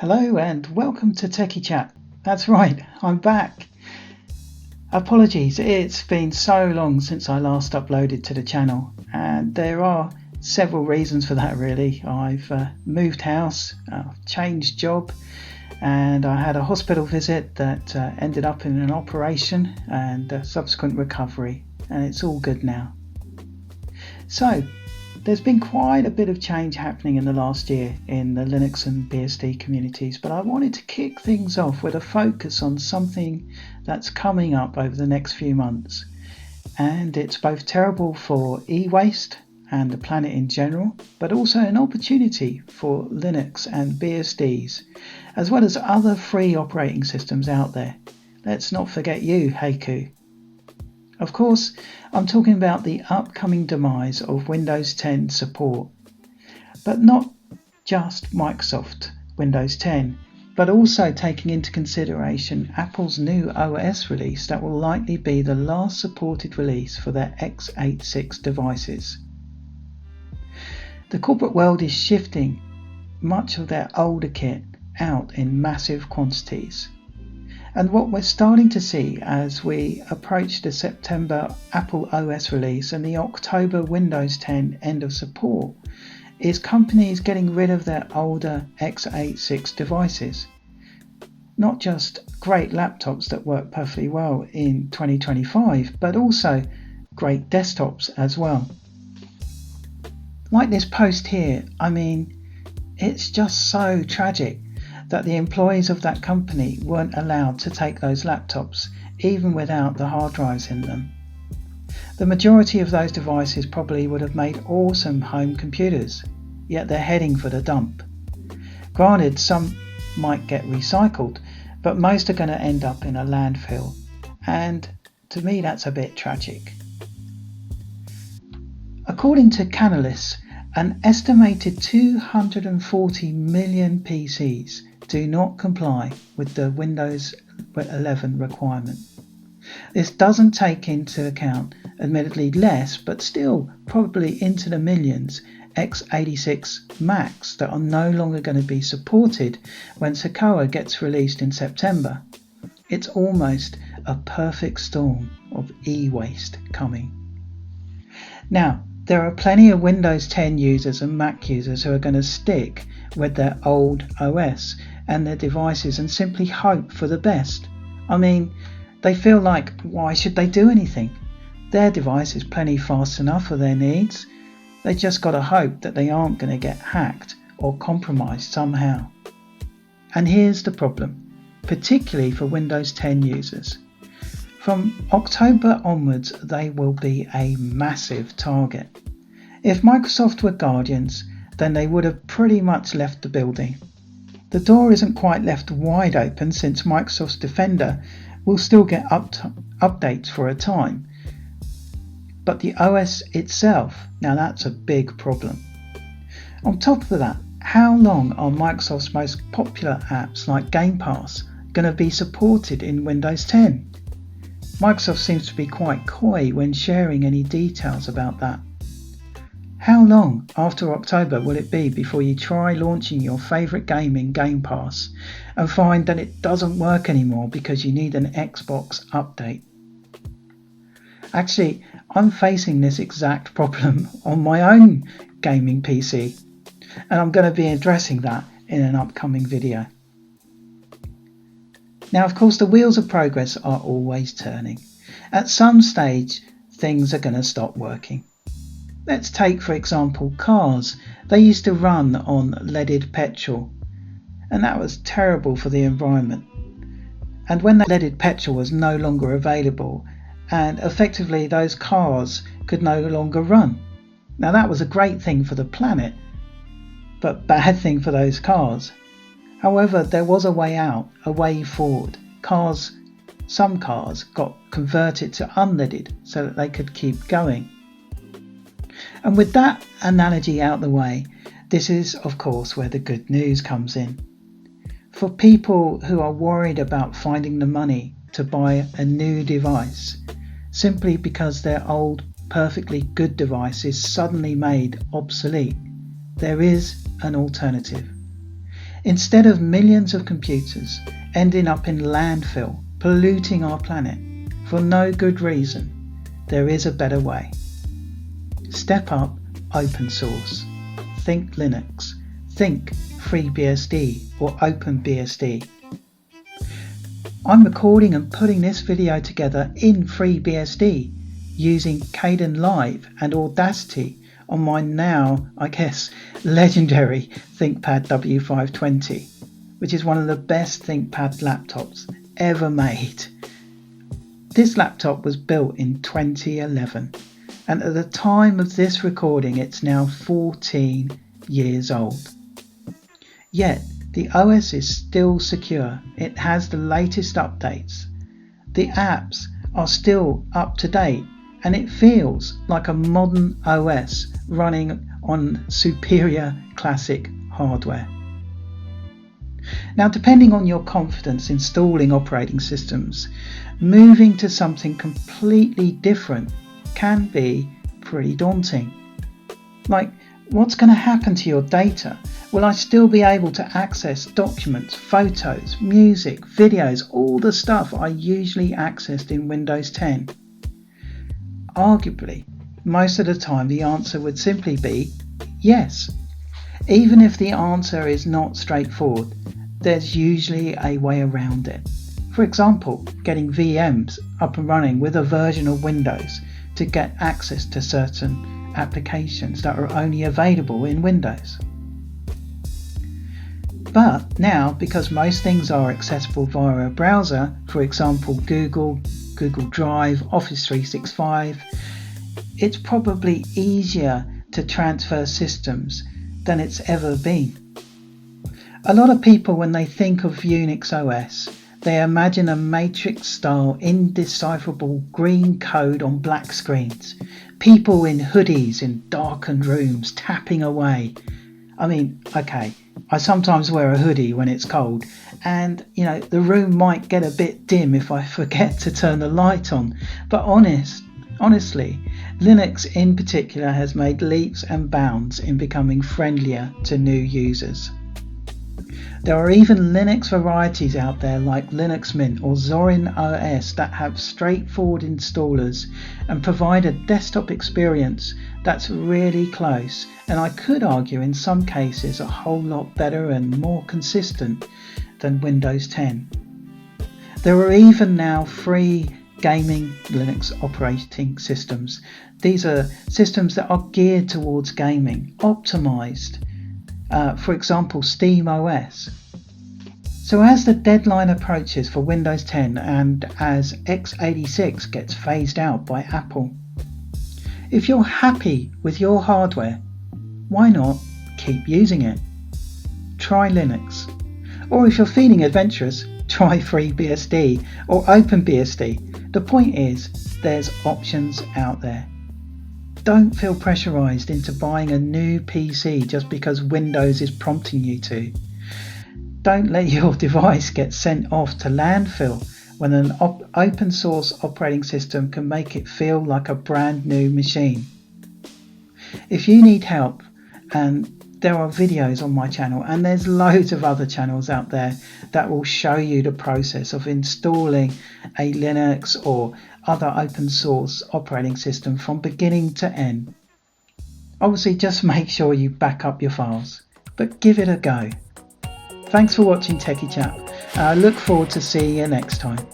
Hello and welcome to Techiechap. That's right, I'm back. Apologies, it's been so long since I last uploaded to the channel, and there are several reasons for that really. I've moved house, changed job, and I had a hospital visit that ended up in an operation and subsequent recovery, and it's all good now. So, there's been quite a bit of change happening in the last year in the Linux and BSD communities, but I wanted to kick things off with a focus on something that's coming up over the next few months. And it's both terrible for e-waste and the planet in general, but also an opportunity for Linux and BSDs, as well as other free operating systems out there. Let's not forget you, Haiku. Of course, I'm talking about the upcoming demise of Windows 10 support, but not just Microsoft Windows 10, but also taking into consideration Apple's new OS release that will likely be the last supported release for their x86 devices. The corporate world is shifting much of their older kit out in massive quantities. And what we're starting to see as we approach the September Apple OS release and the October Windows 10 end of support is companies getting rid of their older x86 devices. Not just great laptops that work perfectly well in 2025, but also great desktops as well. Like this post here, it's just so tragic that the employees of that company weren't allowed to take those laptops, even without the hard drives in them. The majority of those devices probably would have made awesome home computers, yet they're heading for the dump. Granted, some might get recycled, but most are going to end up in a landfill, and to me that's a bit tragic. According to Canalys, an estimated 240 million PCs do not comply with the Windows 11 requirement. This doesn't take into account, admittedly less, but still probably into the millions, x86 Macs that are no longer going to be supported when Sokoa gets released in September. It's almost a perfect storm of e-waste coming. Now, there are plenty of Windows 10 users and Mac users who are going to stick with their old OS and their devices and simply hope for the best. They feel like, why should they do anything? Their device is plenty fast enough for their needs. They just got to hope that they aren't going to get hacked or compromised somehow. And here's the problem, particularly for Windows 10 users. From October onwards, they will be a massive target. If Microsoft were guardians, then they would have pretty much left the building. The door isn't quite left wide open since Microsoft's Defender will still get updates for a time. But the OS itself, now that's a big problem. On top of that, how long are Microsoft's most popular apps like Game Pass going to be supported in Windows 10? Microsoft seems to be quite coy when sharing any details about that. How long after October will it be before you try launching your favourite game in Game Pass and find that it doesn't work anymore because you need an Xbox update? Actually, I'm facing this exact problem on my own gaming PC, and I'm going to be addressing that in an upcoming video. Now, of course, the wheels of progress are always turning. At some stage, things are going to stop working. Let's take, for example, cars. They used to run on leaded petrol, and that was terrible for the environment. And when that leaded petrol was no longer available, and effectively those cars could no longer run. Now that was a great thing for the planet, but bad thing for those cars. However, there was a way out, a way forward. Some cars got converted to unleaded so that they could keep going. And with that analogy out the way, this is of course where the good news comes in. For people who are worried about finding the money to buy a new device, simply because their old perfectly good device is suddenly made obsolete, there is an alternative. Instead of millions of computers ending up in landfill, polluting our planet for no good reason, there is a better way. Step up open source. Think Linux. Think FreeBSD or OpenBSD. I'm recording and putting this video together in FreeBSD using Kdenlive and Audacity on my now, I guess, legendary ThinkPad W520, which is one of the best ThinkPad laptops ever made. This laptop was built in 2011, and at the time of this recording it's now 14 years old. Yet the OS is still secure, it has the latest updates, the apps are still up to date, and it feels like a modern OS running on superior classic hardware. Now, depending on your confidence installing operating systems, moving to something completely different can be pretty daunting. Like, what's going to happen to your data? Will I still be able to access documents, photos, music, videos, all the stuff I usually accessed in Windows 10? Arguably, most of the time the answer would simply be yes. Even if the answer is not straightforward, there's usually a way around it. For example, getting VMs up and running with a version of Windows to get access to certain applications that are only available in Windows. But now, because most things are accessible via a browser, for example Google Drive, Office 365, it's probably easier to transfer systems than it's ever been. A lot of people, when they think of Unix OS, they imagine a matrix-style, indecipherable green code on black screens, people in hoodies in darkened rooms tapping away. I mean, okay, I sometimes wear a hoodie when it's cold, and the room might get a bit dim if I forget to turn the light on, but honestly, Linux in particular has made leaps and bounds in becoming friendlier to new users. There are even Linux varieties out there like Linux Mint or Zorin OS that have straightforward installers and provide a desktop experience that's really close, and I could argue in some cases a whole lot better and more consistent than Windows 10. There are even now free gaming Linux operating systems. These are systems that are geared towards gaming, optimized. For example, Steam OS. So as the deadline approaches for Windows 10 and as x86 gets phased out by Apple, if you're happy with your hardware, why not keep using it? Try Linux. Or if you're feeling adventurous, try FreeBSD or OpenBSD. The point is, there's options out there. Don't feel pressurized into buying a new PC just because Windows is prompting you to. Don't let your device get sent off to landfill when an open source operating system can make it feel like a brand new machine. If you need help, and there are videos on my channel, and there's loads of other channels out there that will show you the process of installing a Linux or other open source operating system from beginning to end. Obviously, just make sure you back up your files, but give it a go. Thanks for watching Techiechap, and I look forward to seeing you next time.